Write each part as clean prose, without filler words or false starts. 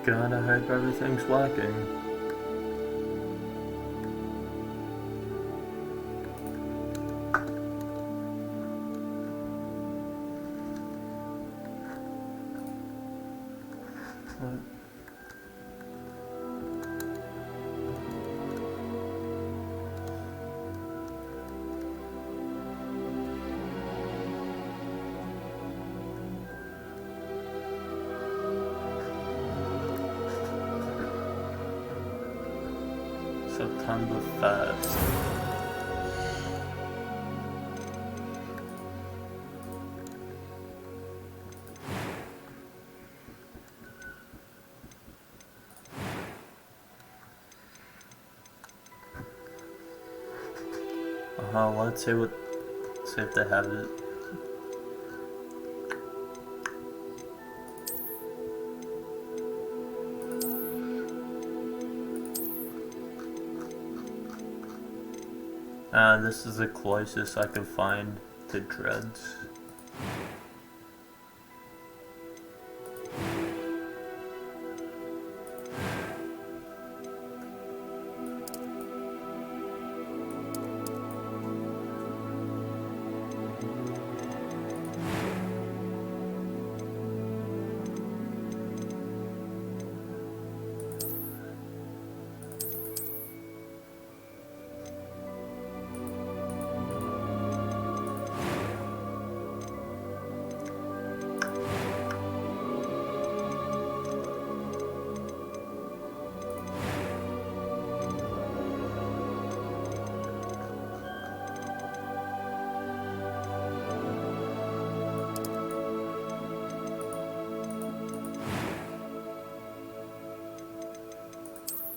God, I hope everything's working. What? September 1st. Let's see if they have it. This is the closest I can find to Dreads.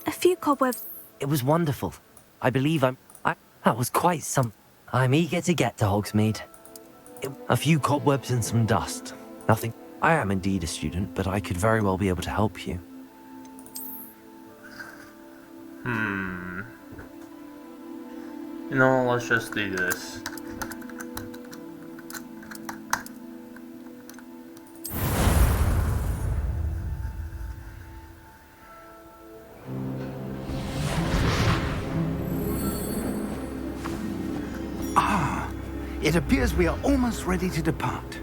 A few cobwebs. It was wonderful. I believe that was quite some. I'm eager to get to Hogsmeade. A few cobwebs and some dust. Nothing. I am indeed a student, but I could very well be able to help you. You know, let's just do this. It appears we are almost ready to depart.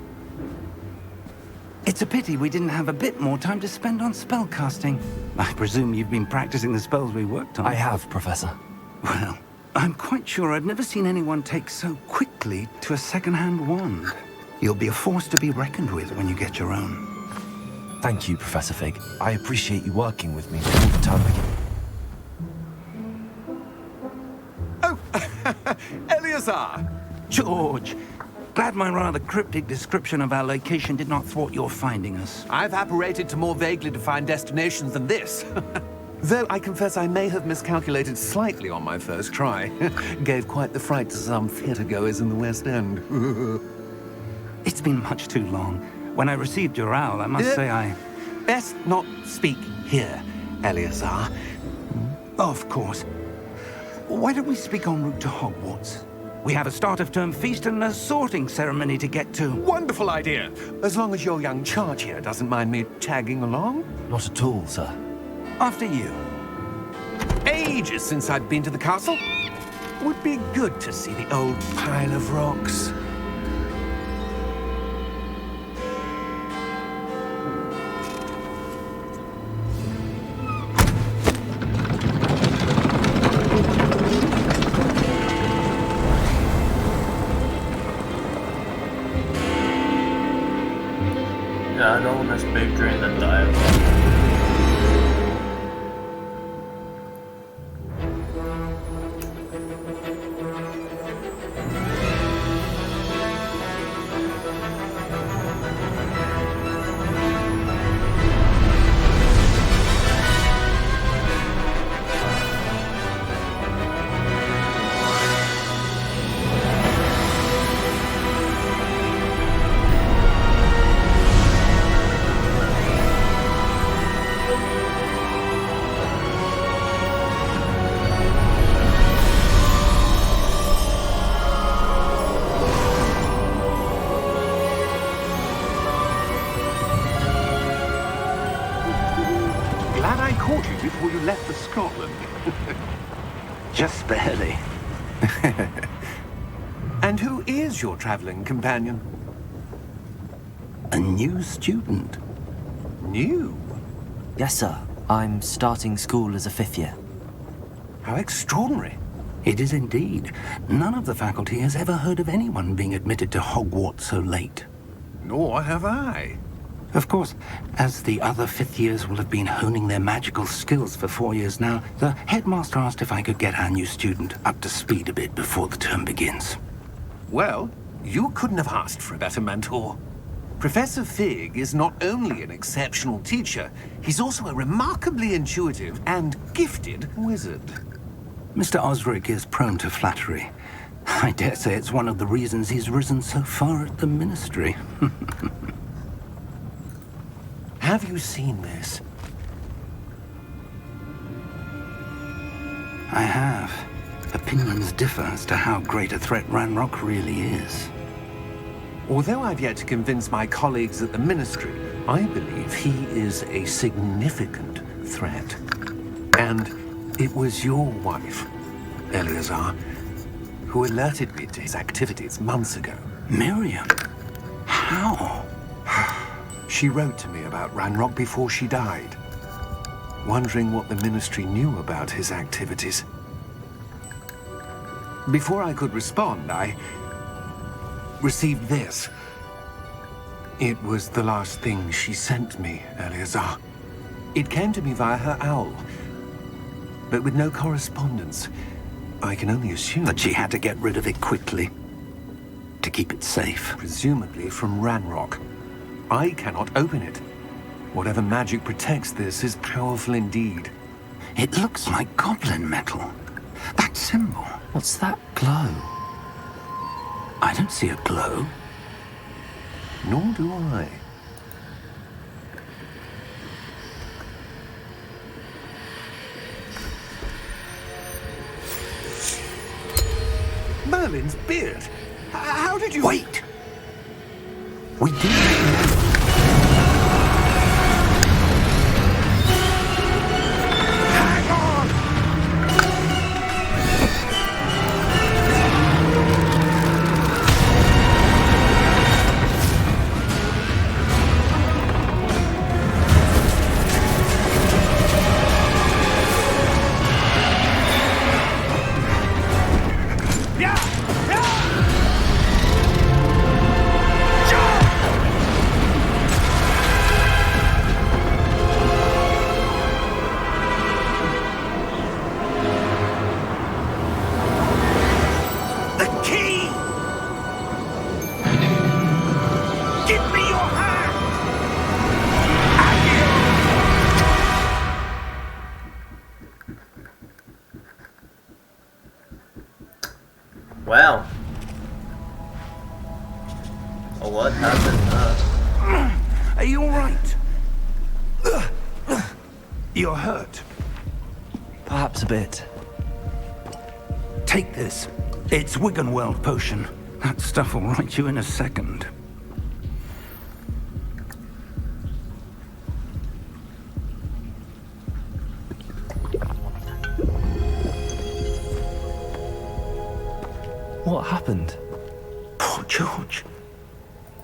It's a pity we didn't have a bit more time to spend on spellcasting. I presume you've been practicing the spells we worked on. I have, Professor. Well, I'm quite sure I've never seen anyone take so quickly to a second-hand wand. You'll be a force to be reckoned with when you get your own. Thank you, Professor Fig. I appreciate you working with me all the time again. Oh, Eleazar! George, glad my rather cryptic description of our location did not thwart your finding us. I've apparated to more vaguely defined destinations than this. Though I confess I may have miscalculated slightly on my first try. Gave quite the fright to some theatre-goers in the West End. It's been much too long. When I received your owl, I must say I... Best not speak here, Eleazar. Of course. Why don't we speak en route to Hogwarts? We have a start-of-term feast and a sorting ceremony to get to. Wonderful idea! As long as your young charge here doesn't mind me tagging along. Not at all, sir. After you. Ages since I'd been to the castle. Would be good to see the old pile of rocks. Yeah, I don't want this big drain to die. left for Scotland. Just barely. And who is your traveling companion? A new student. New? Yes, sir. I'm starting school as a 5th year. How extraordinary. It is indeed. None of the faculty has ever heard of anyone being admitted to Hogwarts so late. Nor have I. Of course, as the other 5th years will have been honing their magical skills for 4 years now, the headmaster asked if I could get our new student up to speed a bit before the term begins. Well, you couldn't have asked for a better mentor. Professor Fig is not only an exceptional teacher, he's also a remarkably intuitive and gifted wizard. Mr. Osric is prone to flattery. I dare say it's one of the reasons he's risen so far at the Ministry. Have you seen this? I have. Opinions differ as to how great a threat Ranrock really is. Although I've yet to convince my colleagues at the Ministry, I believe he is a significant threat. And it was your wife, Eleazar, who alerted me to his activities months ago. Miriam? How? She wrote to me about Ranrock before she died, wondering what the Ministry knew about his activities. Before I could respond, I received this. It was the last thing she sent me, Eleazar. It came to me via her owl, but with no correspondence. I can only assume That she had to get rid of it quickly. To keep it safe. presumably from Ranrock. I cannot open it. Whatever magic protects this is powerful indeed. It looks like goblin metal. That symbol. What's that glow? I don't see a glow. Nor do I. Merlin's beard. How did you... Wait! We didn't. Hang on! The key! Give me your hand! Wow. A lot happened, Are you all right? You're hurt. Perhaps a bit. Take this. It's Wiggenweld potion. That stuff will right you in a second. What happened? Poor George.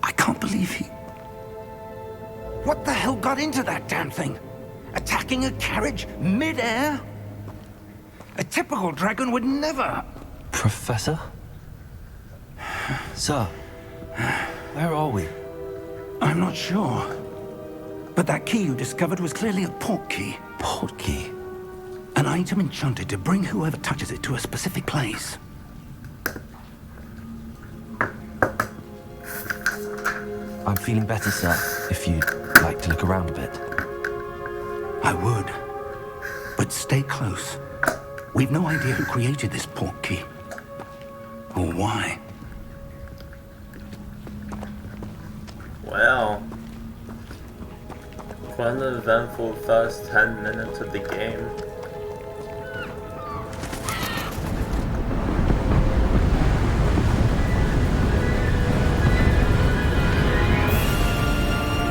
I can't believe he... What the hell got into that damn thing? Attacking a carriage mid-air? A typical dragon would never... Professor? Sir, where are we? I'm not sure. But that key you discovered was clearly a portkey. Portkey? An item enchanted to bring whoever touches it to a specific place. I'm feeling better, sir, if you'd like to look around a bit. I would. But stay close. We've no idea who created this portkey. Or why. Well, quite an eventful first 10 minutes of the game.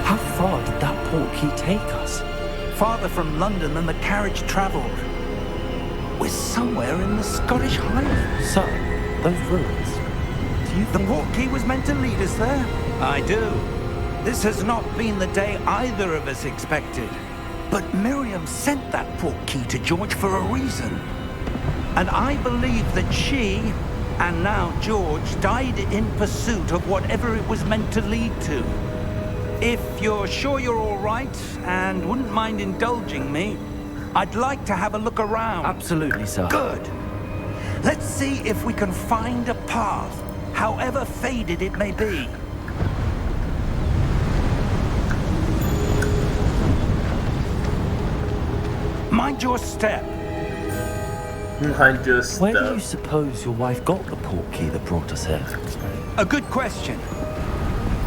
How far did that portkey take us? farther from London than the carriage travelled. We're somewhere in the Scottish Highlands. Sir, those ruins. Do you The think... portkey was meant to lead us there? I do. This has not been the day either of us expected. But Miriam sent that portkey to George for a reason. And I believe that she, and now George, died in pursuit of whatever it was meant to lead to. If you're sure you're all right, and wouldn't mind indulging me, I'd like to have a look around. Absolutely, sir. Good. Let's see if we can find a path, however faded it may be. Mind your step. I just. Where do you suppose your wife got the portkey that brought us here? A good question.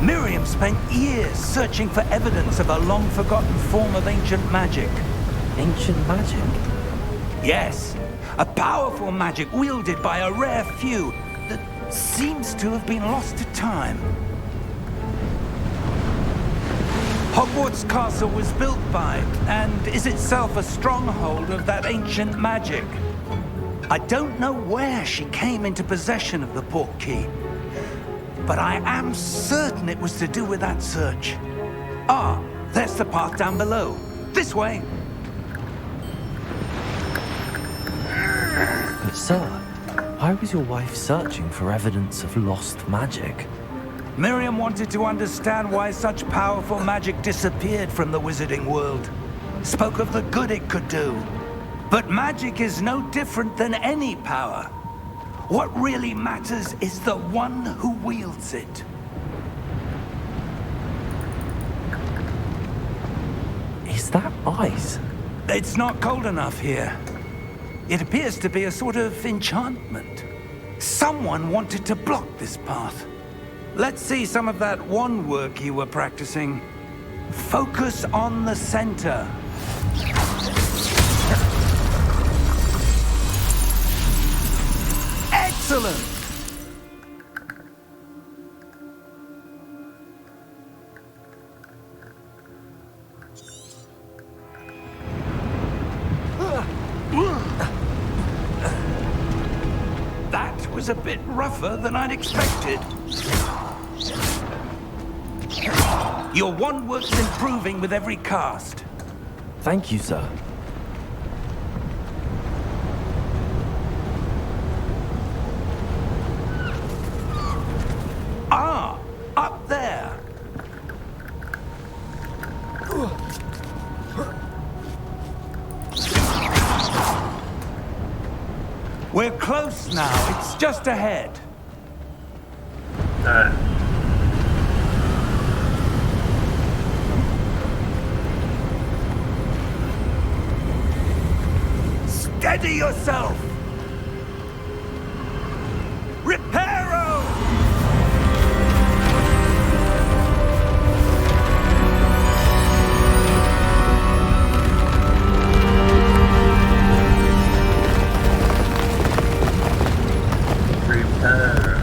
Miriam spent years searching for evidence of a long-forgotten form of ancient magic. Ancient magic? Yes, a powerful magic wielded by a rare few that seems to have been lost to time. Hogwarts Castle was built by, and is itself a stronghold of that ancient magic. I don't know where she came into possession of the portkey, but I am certain it was to do with that search. Ah, there's the path down below. This way. But sir, why was your wife searching for evidence of lost magic? Miriam wanted to understand why such powerful magic disappeared from the wizarding world. Spoke of the good it could do. But magic is no different than any power. What really matters is the one who wields it. Is that ice? It's not cold enough here. It appears to be a sort of enchantment. Someone wanted to block this path. Let's see some of that wand work you were practicing. Focus on the center. Excellent! That was a bit rougher than I'd expected. Your wand work's improving with every cast. Thank you, sir. Ah, up there. We're close now. It's just ahead. Alright. Steady yourself. Reparo! Prepare.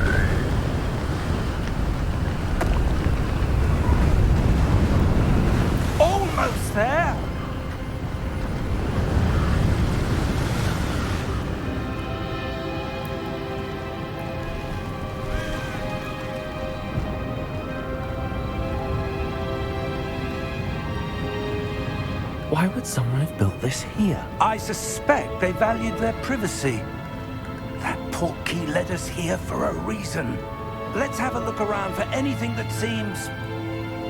Almost there. Why would someone have built this here? I suspect they valued their privacy. That portkey led us here for a reason. Let's have a look around for anything that seems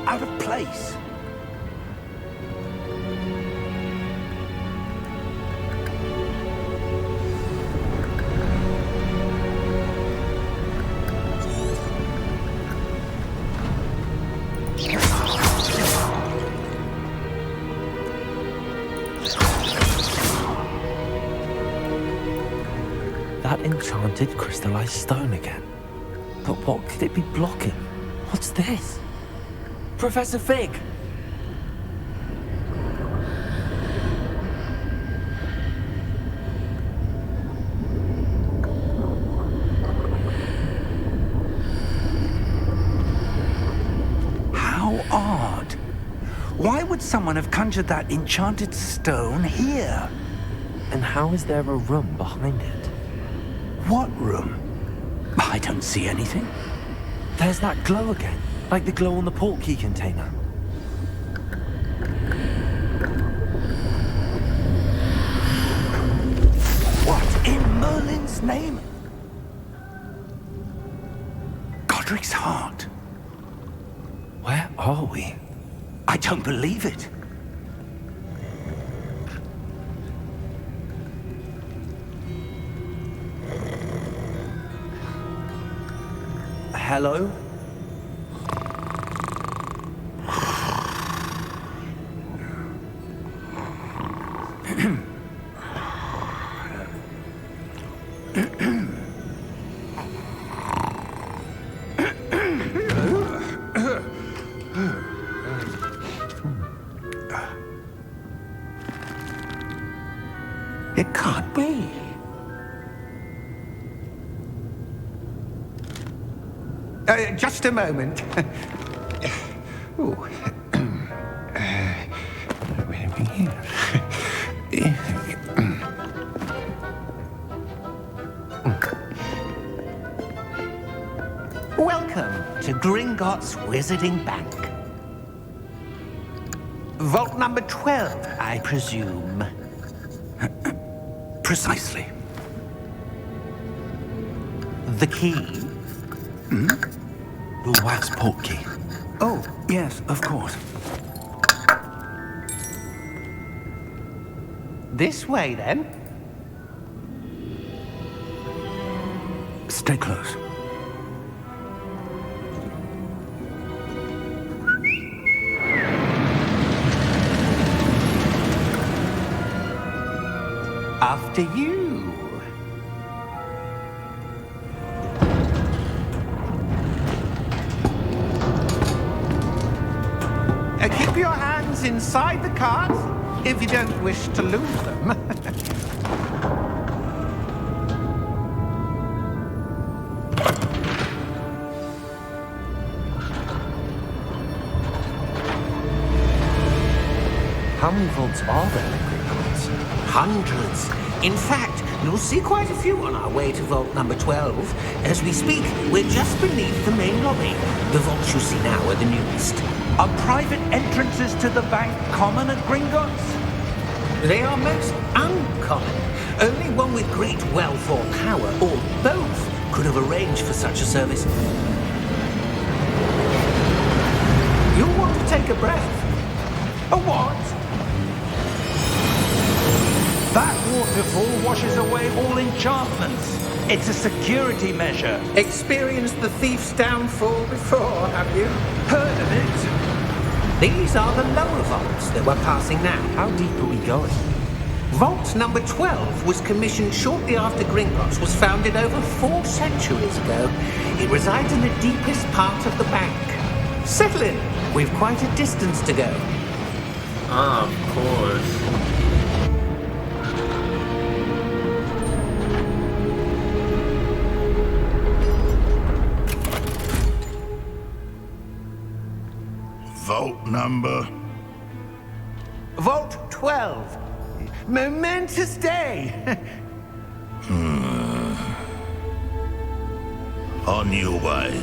out of place. That enchanted crystallized stone again. But what could it be blocking? What's this? Professor Fig! How odd. Why would someone have conjured that enchanted stone here? And how is there a room behind it? What room? I don't see anything. There's that glow again, like the glow on the portkey container. What in Merlin's name? Godric's heart. Where are we? I don't believe it. Hello? It can't be. Just a moment. Ooh. Where are we here? Welcome to Gringotts Wizarding Bank. Vault number 12, I presume. Precisely. The key? The wax portkey. Oh, yes, of course. This way, then. Stay close. After you. Keep your hands inside the cart if you don't wish to lose them. How many vaults are there in Gringotts? Hundreds. In fact, you'll see quite a few on our way to vault number 12. As we speak, we're just beneath the main lobby. The vaults you see now are the newest. Are private entrances to the bank common at Gringotts? They are most uncommon. Only one with great wealth or power, or both, could have arranged for such a service. You'll want to take a breath. A what? That waterfall washes away all enchantments. It's a security measure. Experienced the thief's downfall before, have you? Heard of it? These are the lower vaults that we're passing now. How deep are we going? Vault number 12 was commissioned shortly after Gringotts was founded over 4 centuries ago. It resides in the deepest part of the bank. Settle in. We've quite a distance to go. Ah, of course. Vault number? Vault 12. Momentous day. On your way.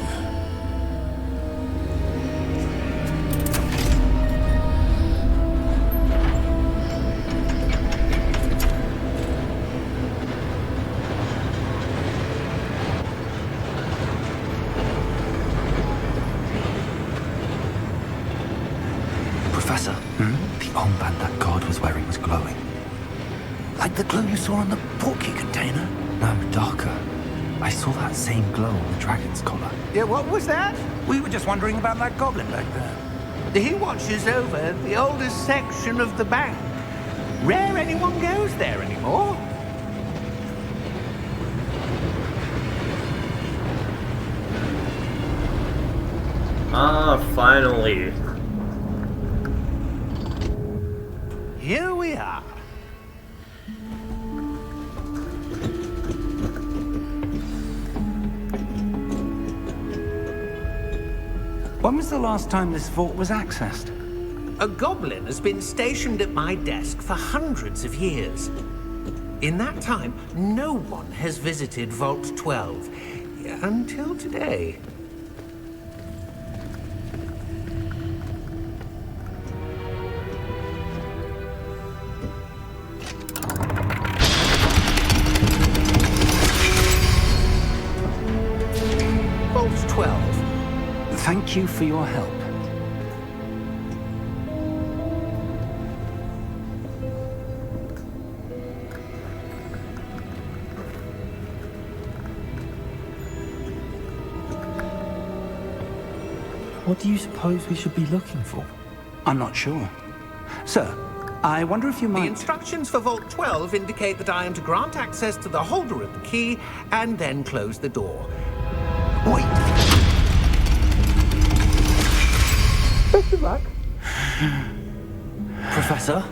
Professor, the armband that guard was wearing was glowing. Like the glow you saw on the portkey container? No, darker. I saw that same glow on the dragon's collar. Yeah, what was that? We were just wondering about that goblin back there. He watches over the oldest section of the bank. Rare anyone goes there anymore. Ah, finally. Here we are. When was the last time this vault was accessed? A goblin has been stationed at my desk for hundreds of years. In that time, no one has visited Vault 12 until today. Vault 12. Thank you for your help. What do you suppose we should be looking for? I'm not sure. Sir, I wonder if you The might... instructions for Vault 12 indicate that I am to grant access to the holder of the key and then close the door. Wait! Professor?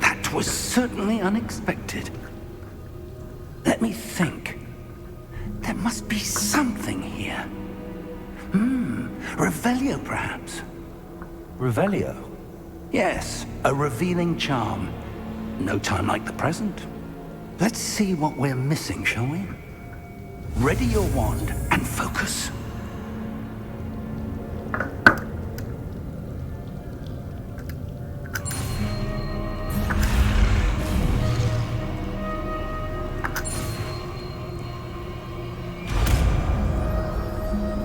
That was certainly unexpected. Let me think. There must be something here. Revelio, perhaps? Revelio? Yes, a revealing charm. No time like the present. Let's see what we're missing, shall we? Ready your wand and focus.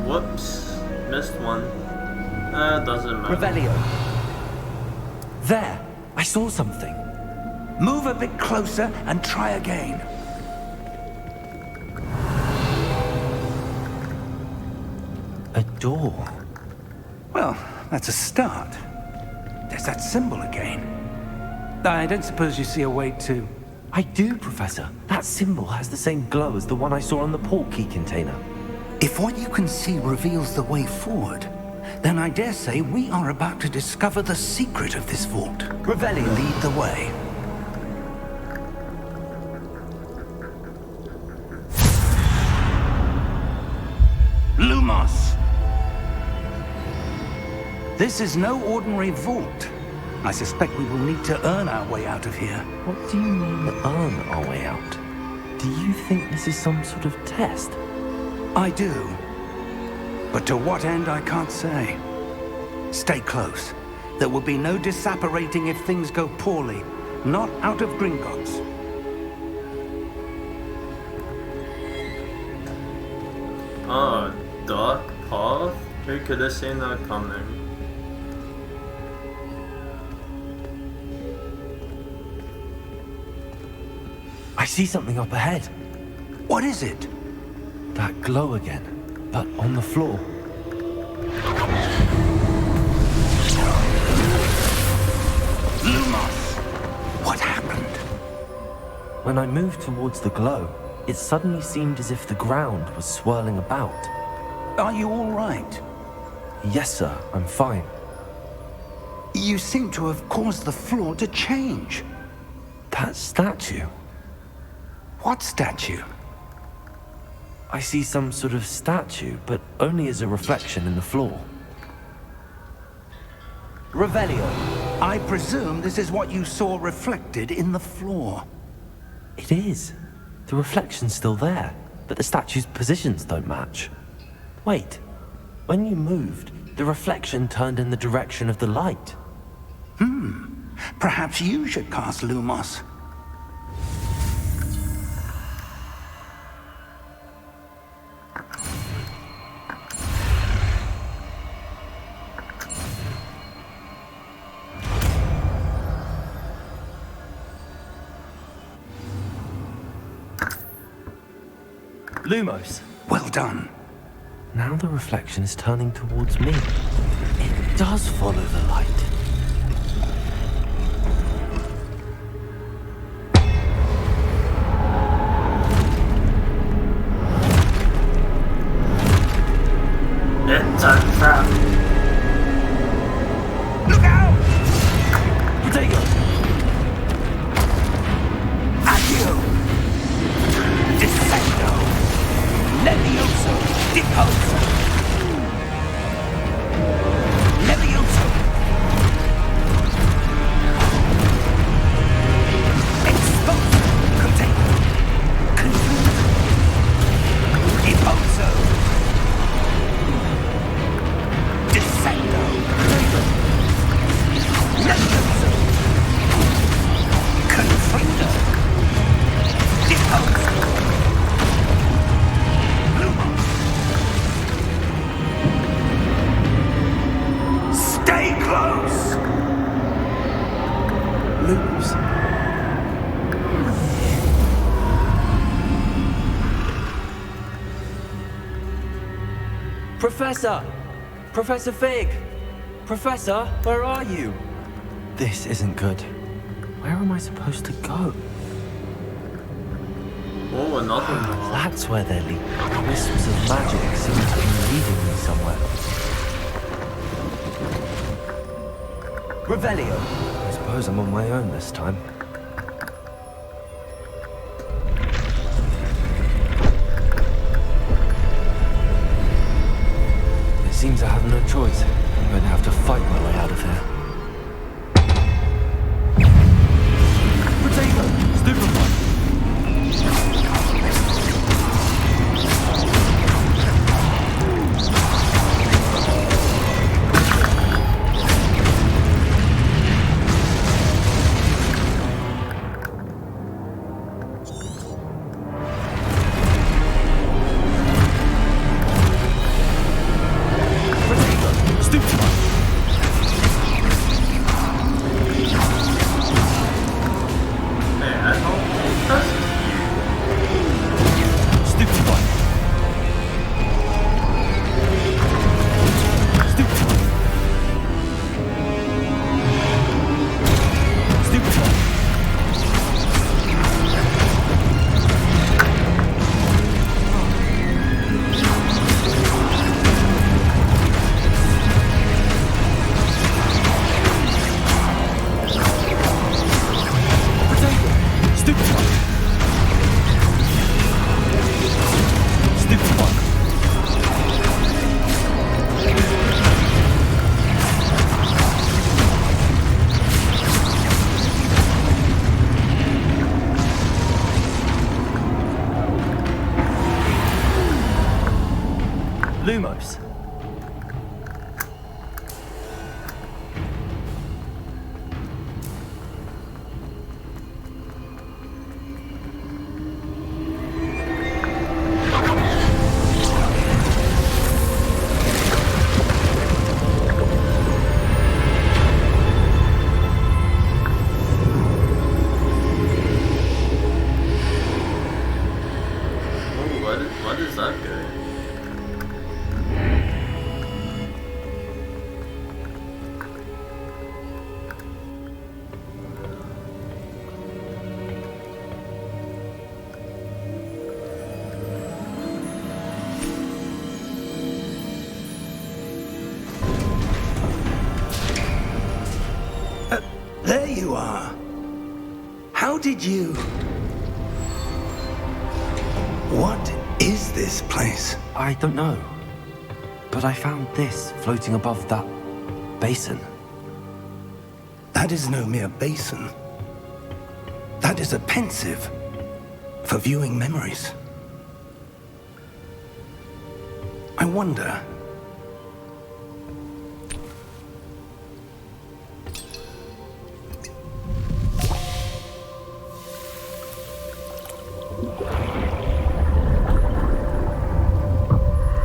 Whoops. Missed one. Doesn't matter. Revelio. There! I saw something. Move a bit closer and try again. A door. Well, that's a start. There's that symbol again. I don't suppose you see a way to... I do, Professor. That symbol has the same glow as the one I saw on the port key container. If what you can see reveals the way forward, then I dare say we are about to discover the secret of this vault. Revelio. Lead the way. Lumos! This is no ordinary vault. I suspect we will need to earn our way out of here. What do you mean, earn our way out? Do you think this is some sort of test? I do. But to what end, I can't say. Stay close. There will be no disapparating if things go poorly. Not out of Gringotts. Oh, dark path? Who could have seen that coming? I see something up ahead. What is it? That glow again, but on the floor. Lumos! What happened? When I moved towards the glow, it suddenly seemed as if the ground was swirling about. Are you all right? Yes, sir, I'm fine. You seem to have caused the floor to change. That statue. What statue? I see some sort of statue, but only as a reflection in the floor. Revelio. I presume this is what you saw reflected in the floor. It is. The reflection's still there, but the statue's positions don't match. Wait. When you moved, the reflection turned in the direction of the light. Perhaps you should cast Lumos. Lumos. Well done. Now the reflection is turning towards me. It does follow the light. It's a trap. Look out! Potato! Addio! Descendo! Levioso! Deposo! Levioso! Professor! Professor Fig! Professor, where are you? This isn't good. Where am I supposed to go? Oh, another one. That's where they're leading. Wisps of magic seem to be leading me somewhere. Revelio. I suppose I'm on my own this time. It seems I have no choice. I'm going to have to fight my way out of here. Potato! Stupefy! Lumos. What is that good? There you are. How did you... What is this place? I don't know. But I found this floating above that basin. That is no mere basin. That is a pensive for viewing memories. I wonder...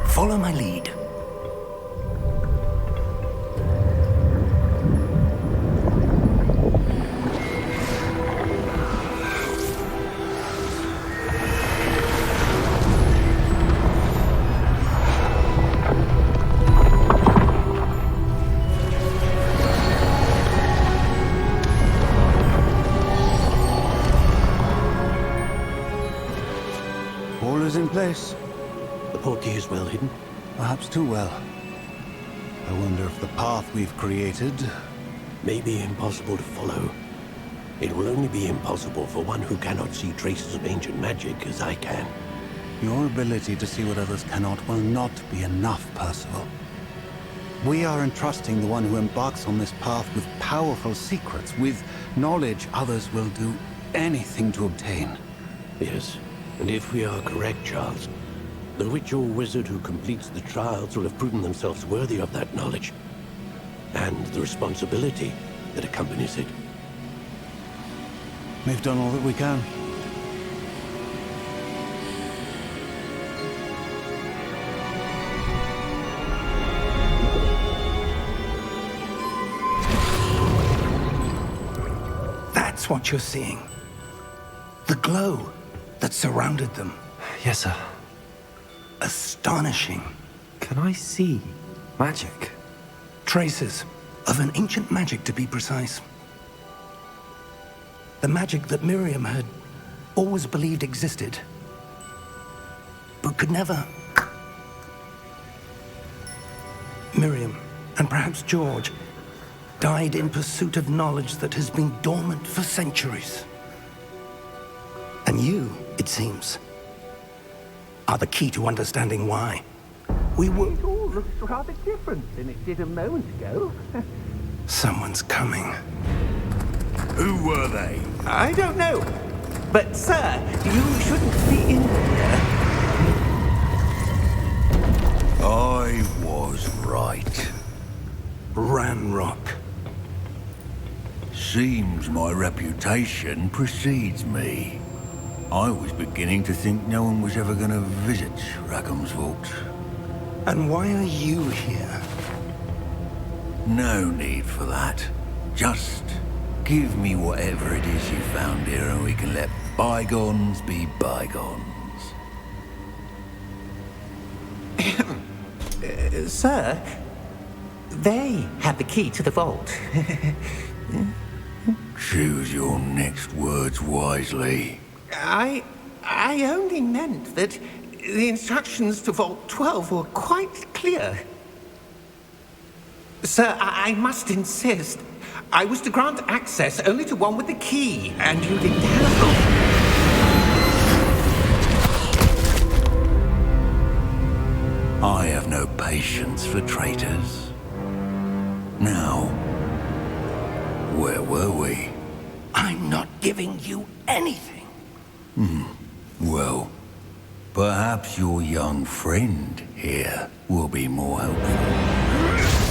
Follow my lead. All is in place. The portkey is well hidden. Perhaps too well. I wonder if the path we've created... May be impossible to follow. It will only be impossible for one who cannot see traces of ancient magic as I can. Your ability to see what others cannot will not be enough, Percival. We are entrusting the one who embarks on this path with powerful secrets, with knowledge others will do anything to obtain. Yes, and if we are correct, Charles, the witch or wizard who completes the trials will have proven themselves worthy of that knowledge, and the responsibility that accompanies it. We've done all that we can. That's what you're seeing. The glow that surrounded them. Yes, sir. Astonishing. Can I see magic? Traces of an ancient magic, to be precise. The magic that Miriam had always believed existed, but could never. Miriam, and perhaps George, died in pursuit of knowledge that has been dormant for centuries. And you, it seems, are the key to understanding why. We were... It all looks rather different than it did a moment ago. Someone's coming. Who were they? I don't know. But, sir, you shouldn't be in here. I was right. Ranrock. Seems my reputation precedes me. I was beginning to think no one was ever going to visit Rackham's vault. And why are you here? No need for that. Just give me whatever it is you found here and we can let bygones be bygones. Sir, they have the key to the vault. Choose your next words wisely. I only meant that the instructions to Vault 12 were quite clear. Sir, I must insist. I was to grant access only to one with the key, and you didn't have... I have no patience for traitors. Now, where were we? I'm not giving you anything. Well, perhaps your young friend here will be more helpful.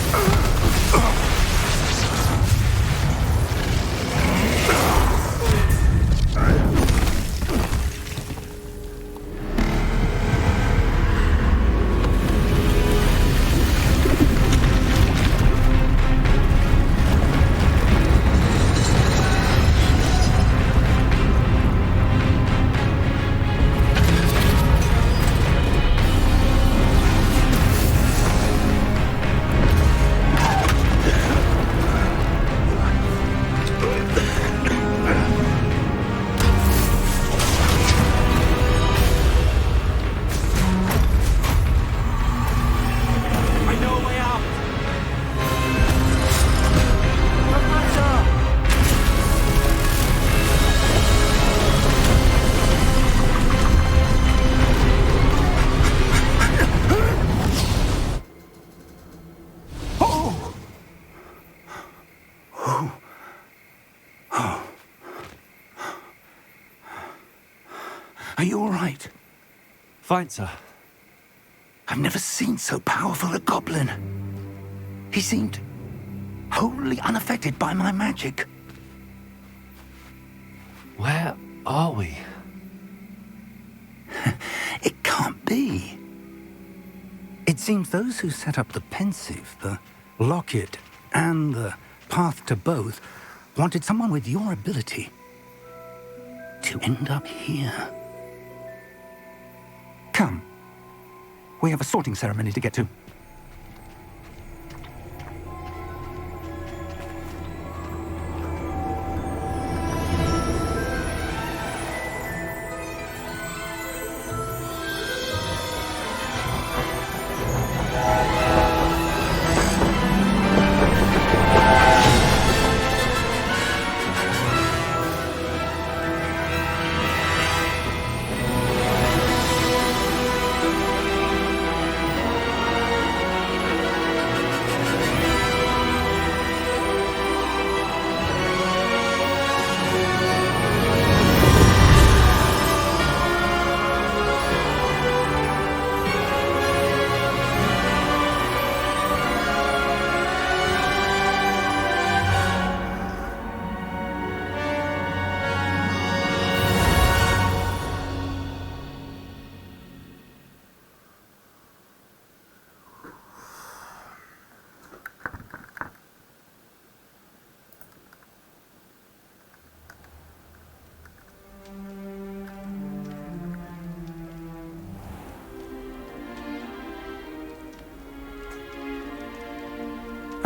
Are you all right? Fine, sir. I've never seen so powerful a goblin. He seemed wholly unaffected by my magic. Where are we? It can't be. It seems those who set up the pensive, the locket, and the path to both wanted someone with your ability to end up here. Come. We have a sorting ceremony to get to.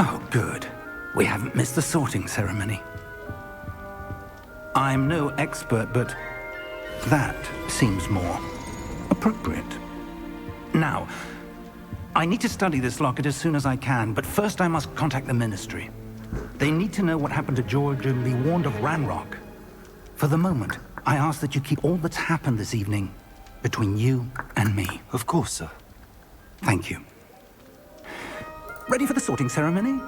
Oh, good. We haven't missed the sorting ceremony. I'm no expert, but that seems more appropriate. Now, I need to study this locket as soon as I can, but first I must contact the Ministry. They need to know what happened to George and be warned of Ranrock. For the moment, I ask that you keep all that's happened this evening between you and me. Of course, sir. Thank you. Ready for the sorting ceremony?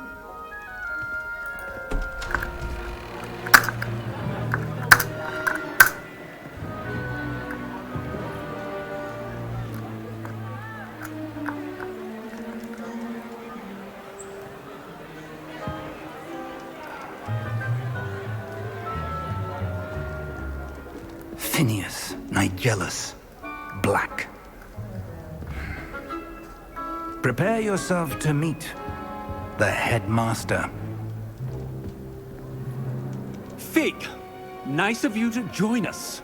Phineas, Nigellus, Black. Prepare yourself to meet the headmaster. Fig, nice of you to join us.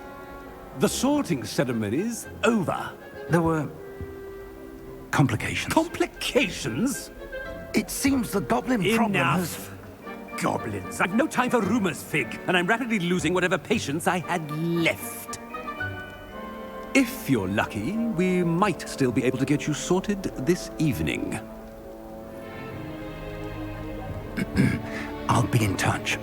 The sorting ceremony's over. There were complications. Complications? It seems the goblin problem has... Enough! Goblins. I've no time for rumors, Fig, and I'm rapidly losing whatever patience I had left. If you're lucky, we might still be able to get you sorted this evening. I'll be in touch.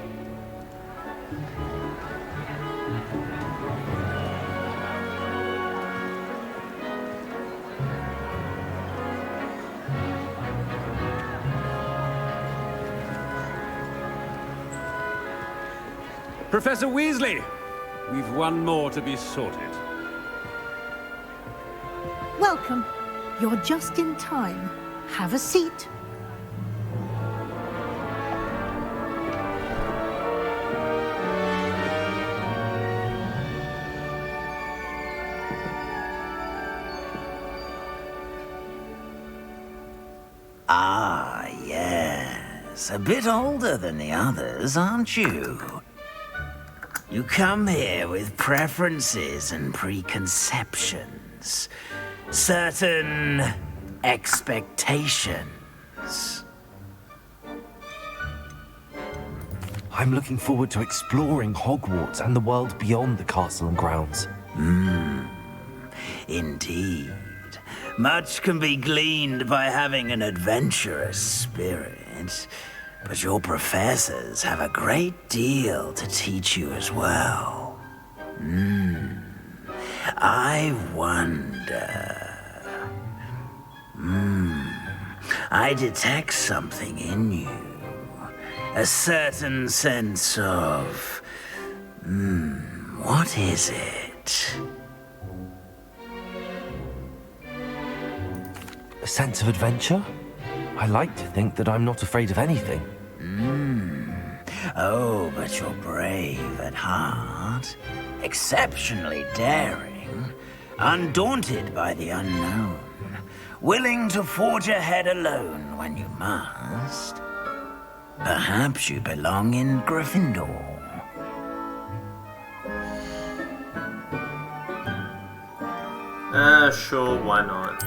Professor Weasley, we've one more to be sorted. Welcome. You're just in time. Have a seat. Ah, yes. A bit older than the others, aren't you? You come here with preferences and preconceptions. Certain expectations. I'm looking forward to exploring Hogwarts and the world beyond the castle and grounds. Indeed. Much can be gleaned by having an adventurous spirit, but your professors have a great deal to teach you as well. I wonder... I detect something in you. A certain sense of... what is it? A sense of adventure? I like to think that I'm not afraid of anything. Oh, but you're brave at heart. Exceptionally daring. Undaunted by the unknown. Willing to forge ahead alone when you must. Perhaps you belong in Gryffindor. Sure, why not?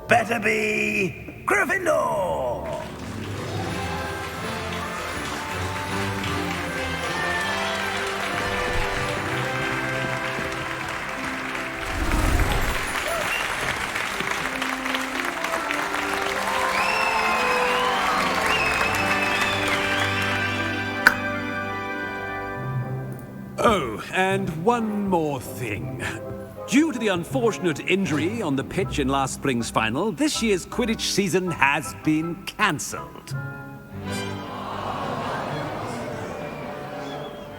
Better be Gryffindor! Oh, and one more thing. Due to the unfortunate injury on the pitch in last spring's final, this year's Quidditch season has been cancelled.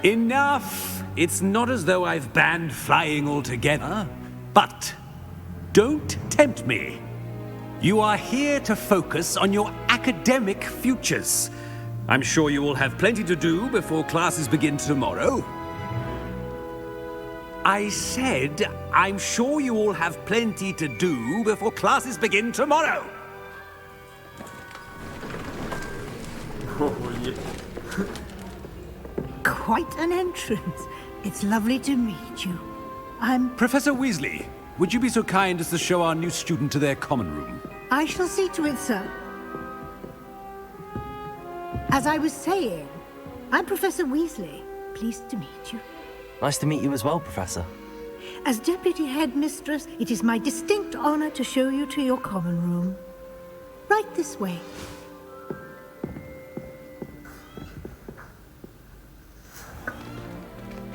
Enough! It's not as though I've banned flying altogether, but don't tempt me. You are here to focus on your academic futures. I'm sure you will have plenty to do before classes begin tomorrow. I said, I'm sure you all have plenty to do before classes begin tomorrow. Oh, yeah. Quite an entrance. It's lovely to meet you. I'm... Professor Weasley, would you be so kind as to show our new student to their common room? I shall see to it, sir. As I was saying, I'm Professor Weasley. Pleased to meet you. Nice to meet you as well, Professor. As Deputy Headmistress, it is my distinct honor to show you to your common room. Right this way.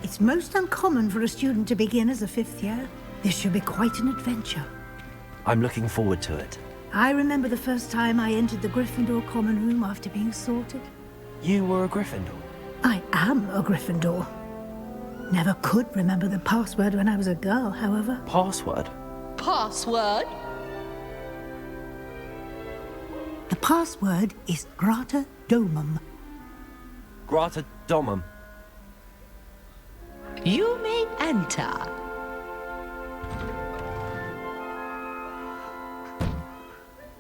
It's most uncommon for a student to begin as a 5th year. This should be quite an adventure. I'm looking forward to it. I remember the first time I entered the Gryffindor common room after being sorted. You were a Gryffindor? I am a Gryffindor. Never could remember the password when I was a girl, however. Password? Password? The password is Grata Domum. Grata Domum. You may enter.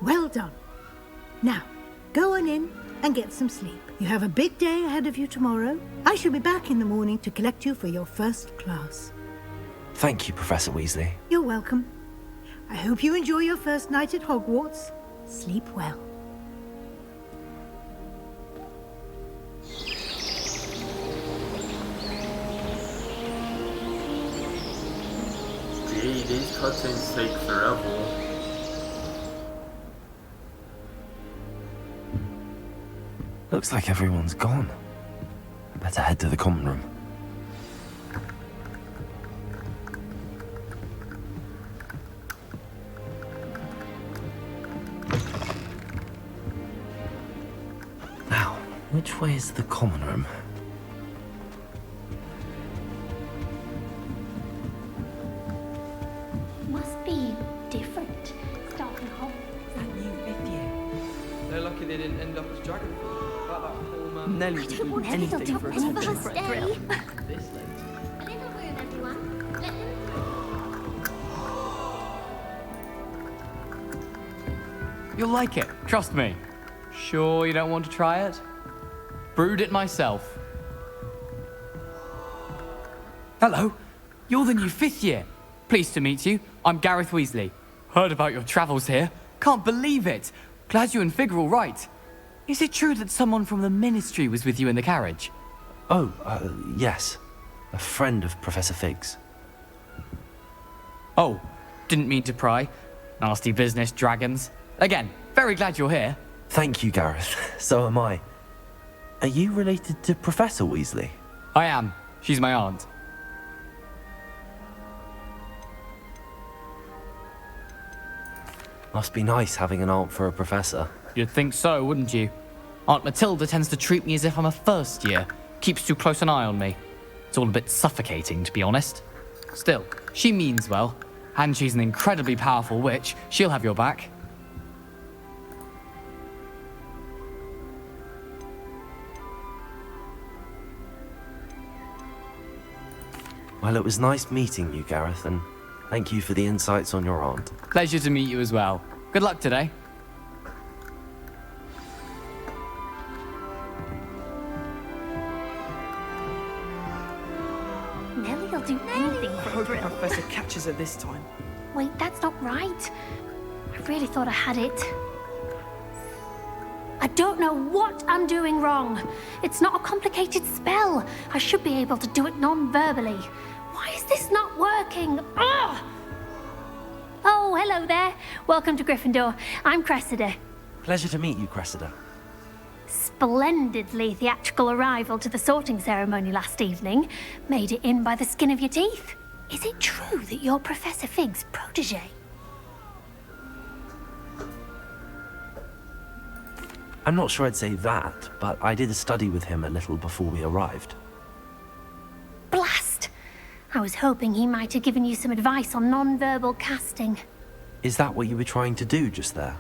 Well done. Now, go on in and get some sleep. You have a big day ahead of you tomorrow. I shall be back in the morning to collect you for your first class. Thank you, Professor Weasley. You're welcome. I hope you enjoy your first night at Hogwarts. Sleep well. Gee, these cutscenes take forever. Looks like everyone's gone. I better head to the common room. Now, which way is the common room? Must be different. Starting off. That new 5th year. They're lucky they didn't end up as dragon. About that poor man. Nelly would do anything for attention. For a thrill. This late. A little room, everyone. Let them You'll like it, trust me. Sure you don't want to try it? Brewed it myself. Hello, you're the new 5th year. Pleased to meet you. I'm Gareth Weasley. Heard about your travels here. Can't believe it. Glad you and Fig are all right. Is it true that someone from the Ministry was with you in the carriage? Oh, yes. A friend of Professor Fig's. Oh, didn't mean to pry. Nasty business, dragons. Again, very glad you're here. Thank you, Gareth. So am I. Are you related to Professor Weasley? I am. She's my aunt. Must be nice having an aunt for a professor. You'd think so, wouldn't you? Aunt Matilda tends to treat me as if I'm a first year. Keeps too close an eye on me. It's all a bit suffocating, to be honest. Still, she means well. And she's an incredibly powerful witch. She'll have your back. Well, it was nice meeting you, Gareth, and thank you for the insights on your aunt. Pleasure to meet you as well. Good luck today. Nelly will do anything I for a hope the thrill. professor catches her this time. Wait, that's not right. I really thought I had it. I don't know what I'm doing wrong. It's not a complicated spell. I should be able to do it non-verbally. Why is this not working? Ugh! Oh, hello there. Welcome to Gryffindor. I'm Cressida. Pleasure to meet you, Cressida. Splendidly theatrical arrival to the sorting ceremony last evening. Made it in by the skin of your teeth. Is it true that you're Professor Fig's protege? I'm not sure I'd say that, but I did study with him a little before we arrived. Blast! I was hoping he might have given you some advice on non-verbal casting. Is that what you were trying to do just there?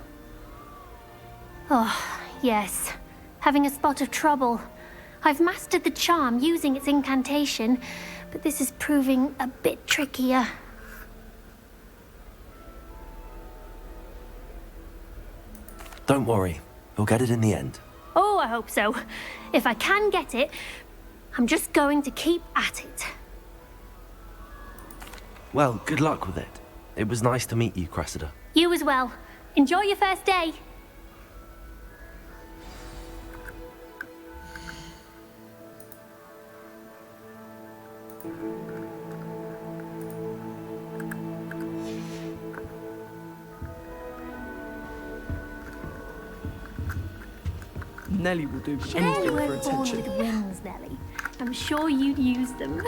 Oh, yes. Having a spot of trouble. I've mastered the charm using its incantation, but this is proving a bit trickier. Don't worry, you'll get it in the end. Oh, I hope so. If I can get it, I'm just going to keep at it. Well, good luck with it. It was nice to meet you, Cressida. You as well. Enjoy your first day. Nelly will do Sure anything you for weren't born attention. with wings, Nelly. I'm sure you'd use them.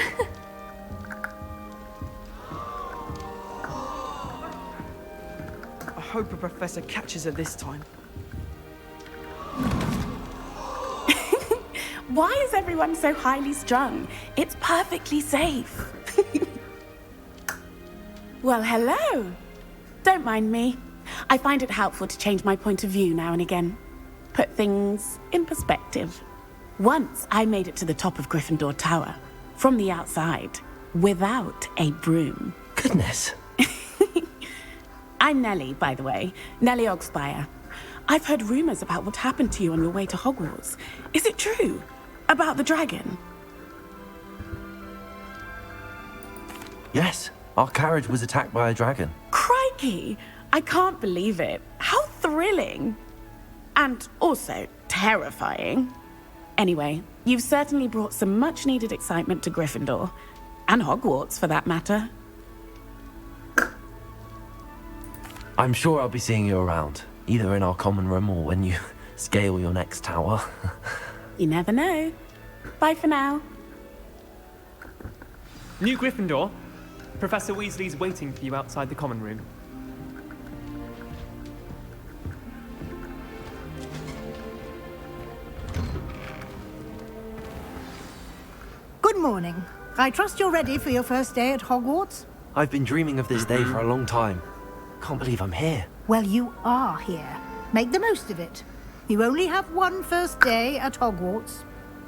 I hope a professor catches her this time. Why is everyone so highly strung? It's perfectly safe. Well, hello. Don't mind me. I find it helpful to change my point of view now and again. Put things in perspective. Once I made it to the top of Gryffindor Tower, from the outside, without a broom. Goodness. I'm Nellie, by the way. Nellie Ogspire. I've heard rumors about what happened to you on your way to Hogwarts. Is it true? About the dragon? Yes, our carriage was attacked by a dragon. Crikey! I can't believe it. How thrilling! And also terrifying. Anyway, you've certainly brought some much-needed excitement to Gryffindor. And Hogwarts, for that matter. I'm sure I'll be seeing you around, either in our common room or when you scale your next tower. You never know. Bye for now. New Gryffindor. Professor Weasley's waiting for you outside the common room. Good morning. I trust you're ready for your first day at Hogwarts? I've been dreaming of this day for a long time. Can't believe I'm here. Well, you are here. Make the most of it. You only have one first day at Hogwarts.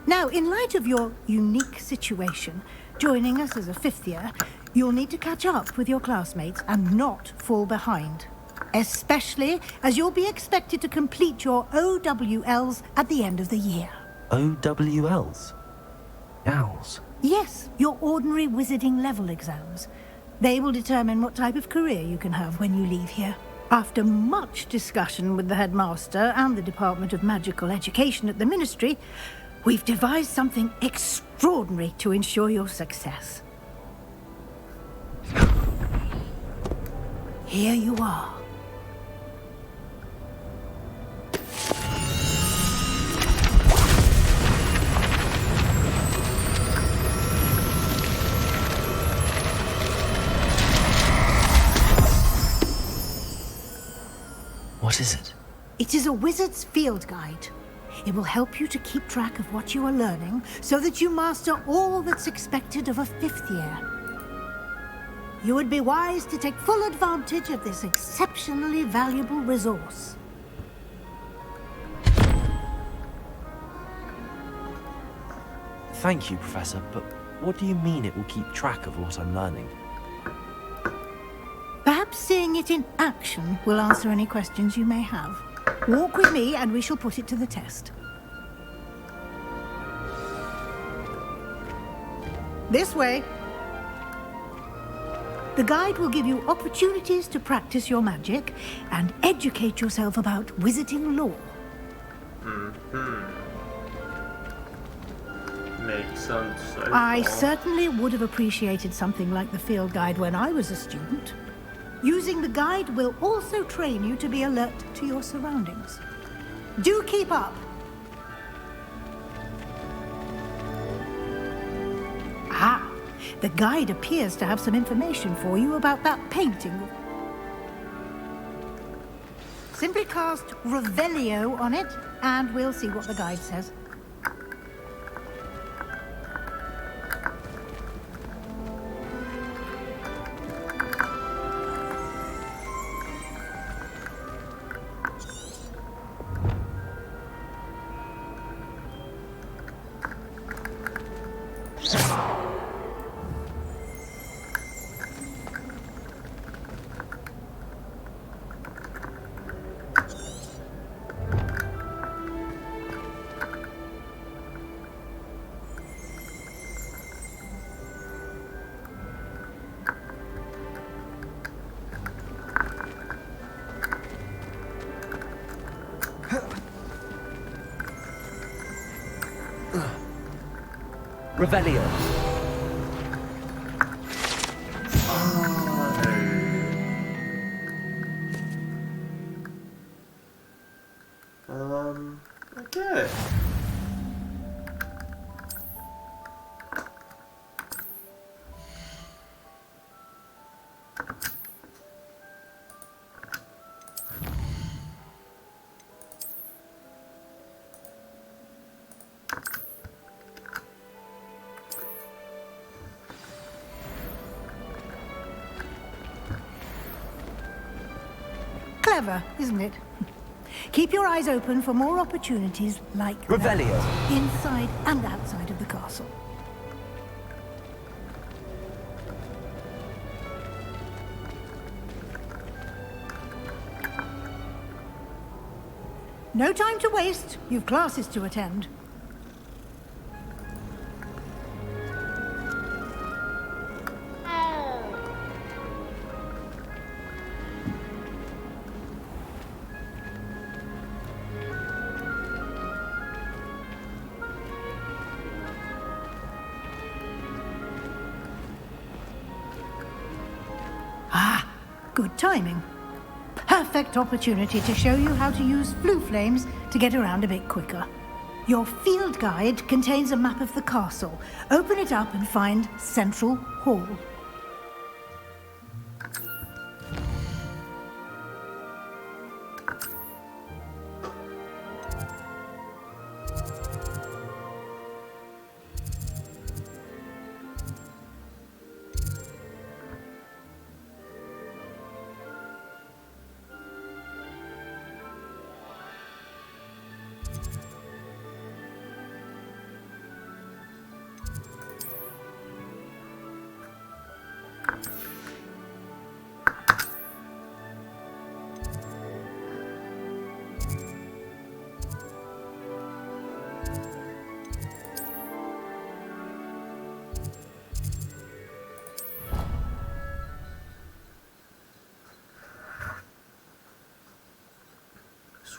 Now, in light of your unique situation, joining us as a fifth year, you'll need to catch up with your classmates and not fall behind. Especially as you'll be expected to complete your OWLs at the end of the year. OWLs? Owls? Yes, your ordinary wizarding level exams. They will determine what type of career you can have when you leave here. After much discussion with the headmaster and the Department of Magical Education at the Ministry, we've devised something extraordinary to ensure your success. Here you are. What is it? It is a wizard's field guide. It will help you to keep track of what you are learning so that you master all that's expected of a fifth year. You would be wise to take full advantage of this exceptionally valuable resource. Thank you, Professor, but what do you mean it will keep track of what I'm learning? Perhaps seeing it in action will answer any questions you may have. Walk with me and we shall put it to the test. This way. The guide will give you opportunities to practice your magic and educate yourself about wizarding lore. Makes sense so I far. certainly would have appreciated something like the field guide when I was a student. Using the guide will also train you to be alert to your surroundings. Do keep up. Ah, the guide appears to have some information for you about that painting. Simply cast Revelio on it, and we'll see what the guide says. Revelio. Okay. Clever, isn't it? Keep your eyes open for more opportunities like Revelio. that, inside and outside of the castle. No time to waste. You've classes to attend. Good timing. Perfect opportunity to show you how to use flue flames to get around a bit quicker. Your field guide contains a map of the castle. Open it up and find Central Hall.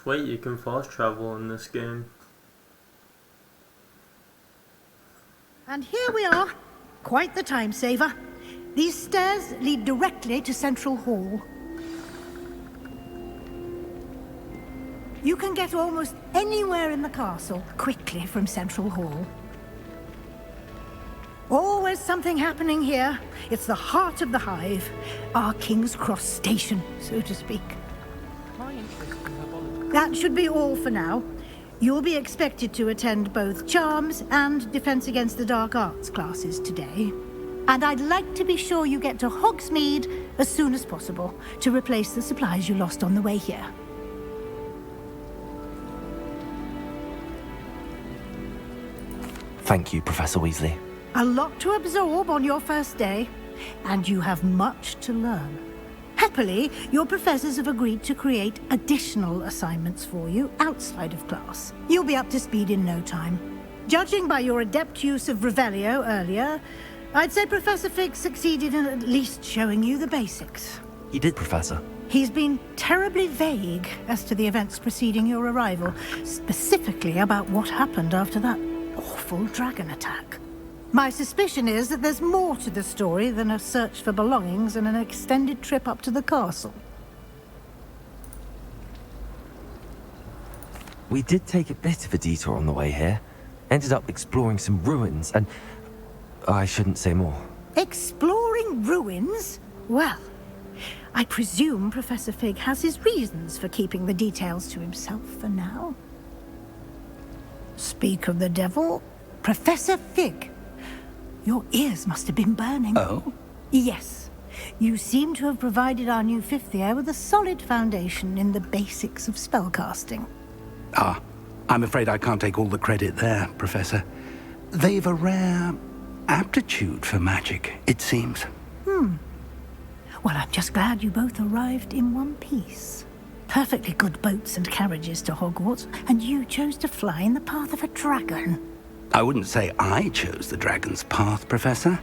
Sweet, you can fast travel in this game. And here we are. Quite the time saver. These stairs lead directly to Central Hall. You can get almost anywhere in the castle quickly from Central Hall. Always something happening here. It's the heart of the hive. Our King's Cross station, so to speak. That should be all for now. You'll be expected to attend both Charms and Defense Against the Dark Arts classes today. And I'd like to be sure you get to Hogsmeade as soon as possible to replace the supplies you lost on the way here. Thank you, Professor Weasley. A lot to absorb on your first day, and you have much to learn. Happily, your professors have agreed to create additional assignments for you outside of class. You'll be up to speed in no time. Judging by your adept use of Revelio earlier, I'd say Professor Fig succeeded in at least showing you the basics. He did, Professor. He's been terribly vague as to the events preceding your arrival, specifically about what happened after that awful dragon attack. My suspicion is that there's more to the story than a search for belongings and an extended trip up to the castle. We did take a bit of a detour on the way here. Ended up exploring some ruins and... I shouldn't say more. Exploring ruins? Well, I presume Professor Fig has his reasons for keeping the details to himself for now. Speak of the devil, Professor Fig. Your ears must have been burning. Oh? Yes. You seem to have provided our new fifth year with a solid foundation in the basics of spellcasting. Ah, I'm afraid I can't take all the credit there, Professor. They've a rare aptitude for magic, it seems. Well, I'm just glad you both arrived in one piece. Perfectly good boats and carriages to Hogwarts, and you chose to fly in the path of a dragon. I wouldn't say I chose the dragon's path, Professor.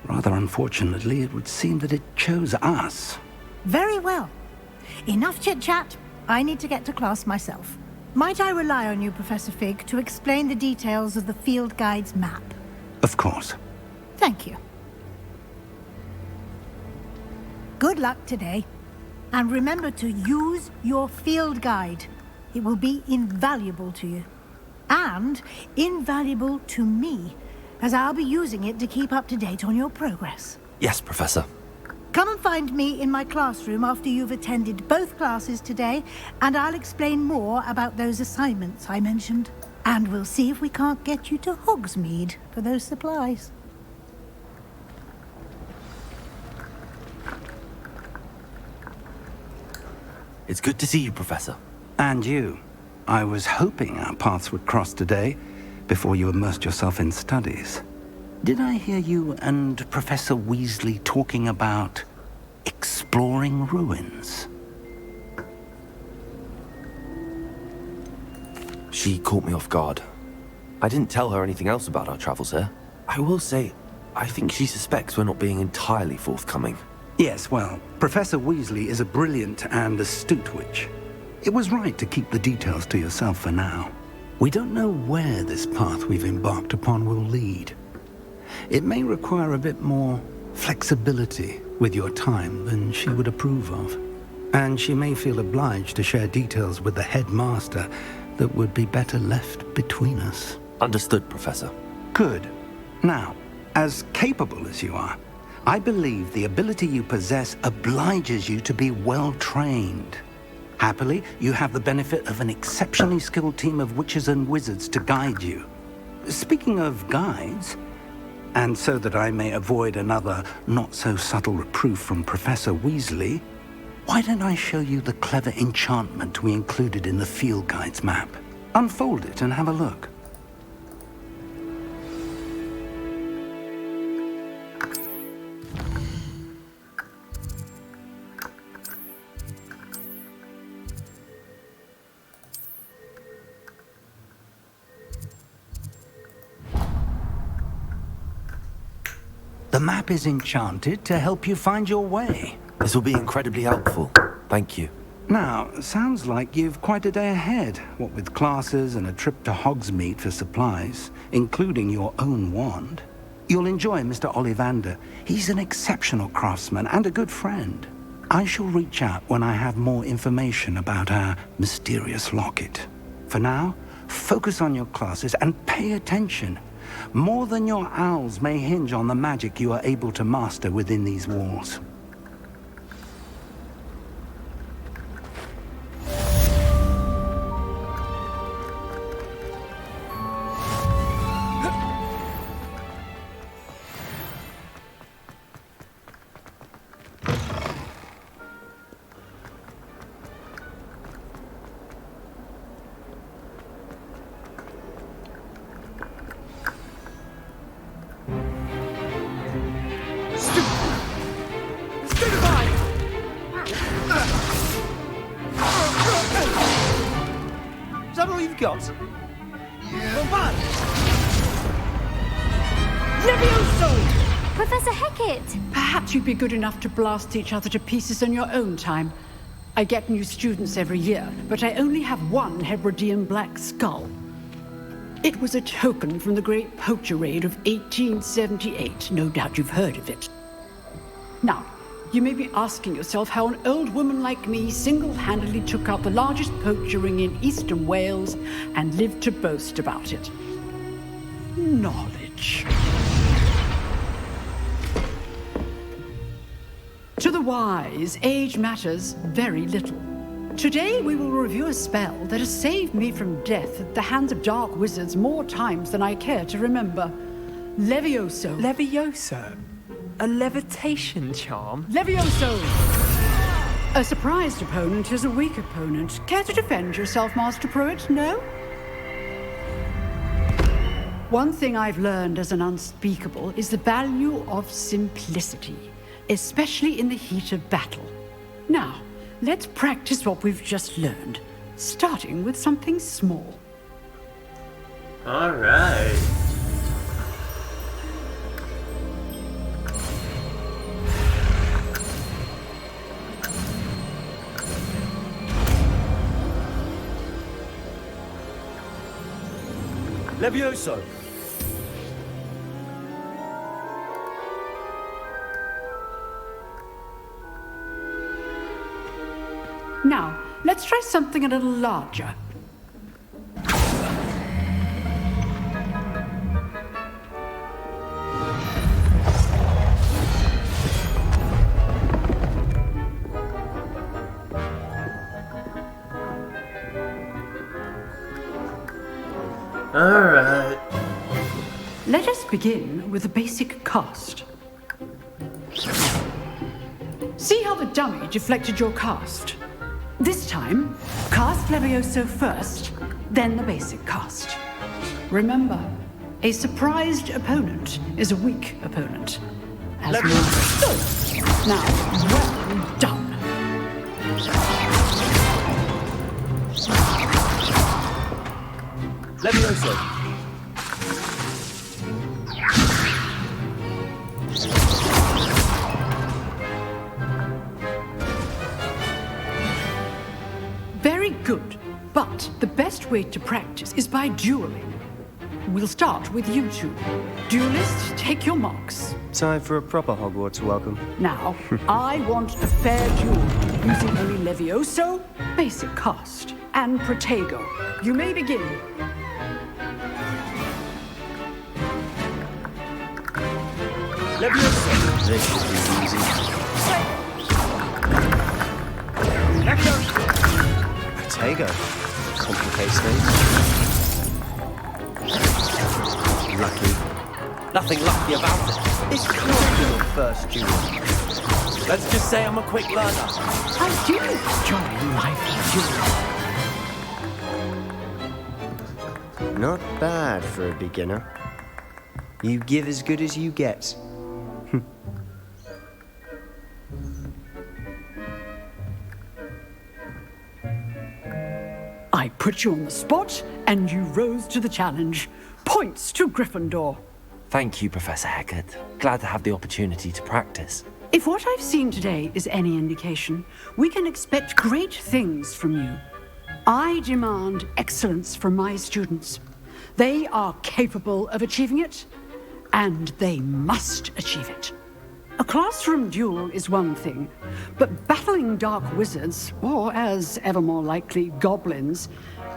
Rather unfortunately, it would seem that it chose us. Very well. Enough chit-chat. I need to get to class myself. Might I rely on you, Professor Fig, to explain the details of the field guide's map? Of course. Thank you. Good luck today. And remember to use your field guide. It will be invaluable to you. And invaluable to me, as I'll be using it to keep up to date on your progress. Yes, Professor. Come and find me in my classroom after you've attended both classes today, and I'll explain more about those assignments I mentioned. And we'll see if we can't get you to Hogsmeade for those supplies. It's good to see you, Professor. And you. I was hoping our paths would cross today, before you immersed yourself in studies. Did I hear you and Professor Weasley talking about exploring ruins? She caught me off guard. I didn't tell her anything else about our travels here. I will say, I think she suspects we're not being entirely forthcoming. Yes, well, Professor Weasley is a brilliant and astute witch. It was right to keep the details to yourself for now. We don't know where this path we've embarked upon will lead. It may require a bit more flexibility with your time than she would approve of. And she may feel obliged to share details with the headmaster that would be better left between us. Understood, Professor. Good. Now, as capable as you are, I believe the ability you possess obliges you to be well-trained. Happily, you have the benefit of an exceptionally skilled team of witches and wizards to guide you. Speaking of guides, and so that I may avoid another not-so-subtle reproof from Professor Weasley, why don't I show you the clever enchantment we included in the field guide's map? Unfold it and have a look. The map is enchanted to help you find your way. This will be incredibly helpful. Thank you. Now, sounds like you've quite a day ahead, what with classes and a trip to Hogsmeade for supplies, including your own wand. You'll enjoy Mr. Ollivander. He's an exceptional craftsman and a good friend. I shall reach out when I have more information about our mysterious locket. For now, focus on your classes and pay attention. More than your owls may hinge on the magic you are able to master within these walls. Is that all you've got? Yeah. Levioso! Professor Hecat! Perhaps you'd be good enough to blast each other to pieces in your own time. I get new students every year, but I only have one Hebridean black skull. It was a token from the Great Poacher Raid of 1878. No doubt you've heard of it. Now, you may be asking yourself how an old woman like me single-handedly took out the largest poacher ring in eastern Wales and lived to boast about it. Knowledge. To the wise, age matters very little. Today we will review a spell that has saved me from death at the hands of dark wizards more times than I care to remember. Levioso. Levioso? A levitation charm? Levioso! A surprised opponent is a weak opponent. Care to defend yourself, Master Pruitt? No? One thing I've learned as an unspeakable is the value of simplicity, especially in the heat of battle. Now, let's practice what we've just learned, starting with something small. All right. Levioso! Now, let's try something a little larger. Alright. Let us begin with the basic cast. See how the dummy deflected your cast? This time, cast Levioso first, then the basic cast. Remember, a surprised opponent is a weak opponent. As now, well done. Levioso. Very good, but the best way to practice is by dueling. We'll start with you two. Duelists, take your marks. Time for a proper Hogwarts welcome. Now, I want a fair duel using only Levioso, basic cast, and Protego. You may begin. Levioso. This should be easy. Levioso. Protego. Complicates things. Lucky. Nothing lucky about it. This can't be your first duel. Let's just say I'm a quick learner. I do enjoy life duel. Not bad for a beginner. You give as good as you get. I put you on the spot, and you rose to the challenge. Points to Gryffindor. Thank you, Professor Hecat. Glad to have the opportunity to practice. If what I've seen today is any indication, we can expect great things from you. I demand excellence from my students. They are capable of achieving it, and they must achieve it. A classroom duel is one thing, but battling dark wizards, or as ever more likely, goblins,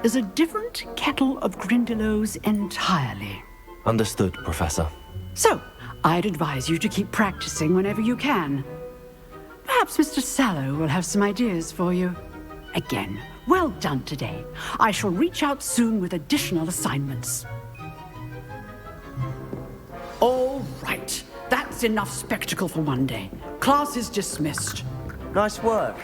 is a different kettle of Grindylows entirely. Understood, Professor. So, I'd advise you to keep practicing whenever you can. Perhaps Mr. Sallow will have some ideas for you. Again, well done today. I shall reach out soon with additional assignments. All right. That's enough spectacle for one day. Class is dismissed. Nice work.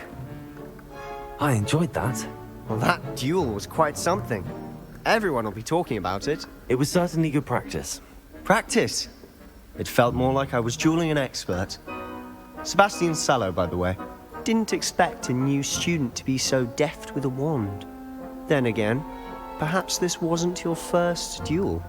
I enjoyed that. Well, that duel was quite something. Everyone will be talking about it. It was certainly good practice. Practice? It felt more like I was dueling an expert. Sebastian Sallow, by the way. Didn't expect a new student to be so deft with a wand. Then again, perhaps this wasn't your first duel.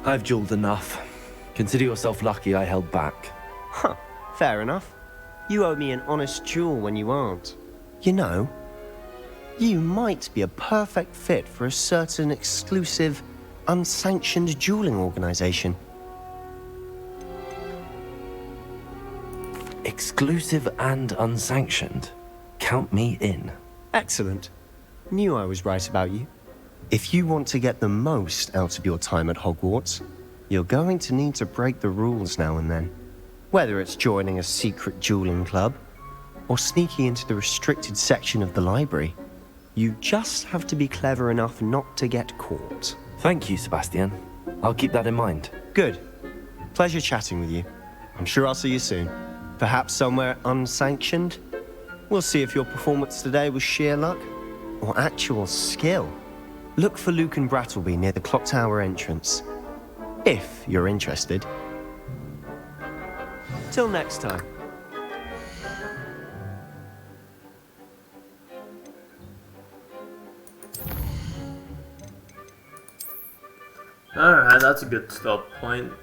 I've dueled enough. Consider yourself lucky I held back. Huh, fair enough. You owe me an honest duel when you aren't. You know, you might be a perfect fit for a certain exclusive, unsanctioned dueling organization. Exclusive and unsanctioned? Count me in. Excellent. Knew I was right about you. If you want to get the most out of your time at Hogwarts, you're going to need to break the rules now and then. Whether it's joining a secret dueling club, or sneaking into the restricted section of the library, you just have to be clever enough not to get caught. Thank you, Sebastian. I'll keep that in mind. Good. Pleasure chatting with you. I'm sure I'll see you soon. Perhaps somewhere unsanctioned? We'll see if your performance today was sheer luck, or actual skill. Look for Luke and Brattleby near the clock tower entrance. If you're interested. Till next time. Alright, that's a good stop point.